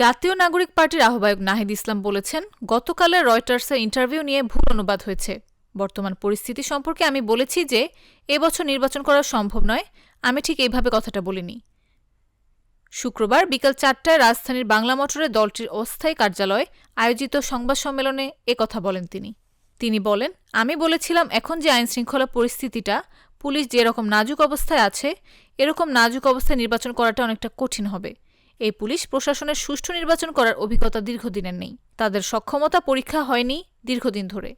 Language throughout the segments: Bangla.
জাতীয় নাগরিক পার্টির আহ্বায়ক নাহিদ ইসলাম বলেছেন, গতকালের রয়টার্সের ইন্টারভিউ নিয়ে ভুল অনুবাদ হয়েছে। বর্তমান পরিস্থিতি সম্পর্কে আমি বলেছি যে এবছর নির্বাচন করা সম্ভব নয়। আমি ঠিক এইভাবে কথাটা বলিনি। শুক্রবার বিকাল ৪টায় রাজধানীর বাংলা মোটরে দলটির অস্থায়ী কার্যালয়ে আয়োজিত সংবাদ সম্মেলনে কথা বলেন তিনি বলেন, আমি বলেছিলাম এখন যে আইনশৃঙ্খলা পরিস্থিতিটা, পুলিশ যেরকম নাজুক অবস্থায় আছে, এরকম নাজুক অবস্থায় নির্বাচন করাটা অনেকটা কঠিন হবে। এই পুলিশ প্রশাসনের সুষ্ঠু নির্বাচন করার অভিজ্ঞতা দীর্ঘদিনের নেই, তাদের সক্ষমতা পরীক্ষা হয়নি দীর্ঘদিন ধরে।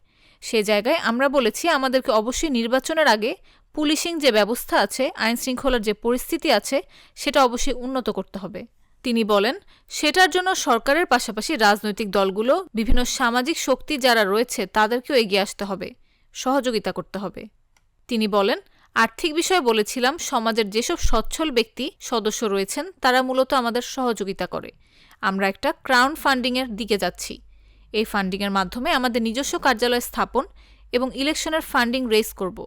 সে জায়গায় আমরা বলেছি আমাদেরকে অবশ্যই নির্বাচনের আগে পুলিশিং যে ব্যবস্থা আছে, আইনশৃঙ্খলার যে পরিস্থিতি আছে, সেটা অবশ্যই উন্নত করতে হবে। তিনি বলেন, সেটার জন্য সরকারের পাশাপাশি রাজনৈতিক দলগুলো, বিভিন্ন সামাজিক শক্তি যারা রয়েছে তাদেরকেও এগিয়ে আসতে হবে, সহযোগিতা করতে হবে। তিনি বলেন, আর্থিক বিষয়ে বলেছিলাম সমাজের যেসব সচ্ছল ব্যক্তি সদস্য রয়েছেন তারা মূলত আমাদের সহযোগিতা করে। আমরা একটা ক্রাউড ফান্ডিংয়ের দিকে যাচ্ছি। এই ফান্ডিংয়ের মাধ্যমে আমাদের নিজস্ব কার্যালয় স্থাপন এবং ইলেকশনের ফান্ডিং রেজ করব।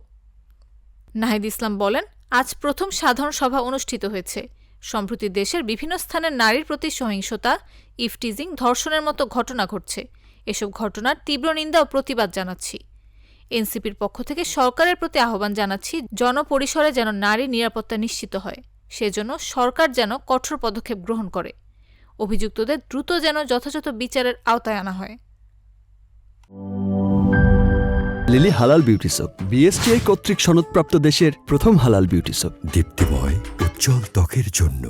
নাহিদ ইসলাম বলেন, আজ প্রথম সাধারণ সভা অনুষ্ঠিত হয়েছে। সম্প্রতি দেশের বিভিন্ন স্থানে নারীর প্রতি সহিংসতা, ইফটিজিং, ধর্ষণের মতো ঘটনা ঘটছে। এসব ঘটনার তীব্র নিন্দা ও প্রতিবাদ জানাচ্ছি। এনসিপির পক্ষ থেকে সরকারের প্রতি আহ্বান জানাচ্ছি, জনপরিসরে যেন নারীর নিরাপত্তা নিশ্চিত হয়, সেজন্য সরকার যেন কঠোর পদক্ষেপ গ্রহণ করে। অভিযুক্তদের দ্রুত যেন যথাযথ বিচারের আওতায় আনা হয়। লিলি হালাল বিউটি সোপ, বিএসটিআই কর্তৃক সনদপ্রাপ্ত দেশের প্রথম হালাল বিউটি সোপ, দীপ্তিময় উজ্জ্বল ত্বকের জন্য।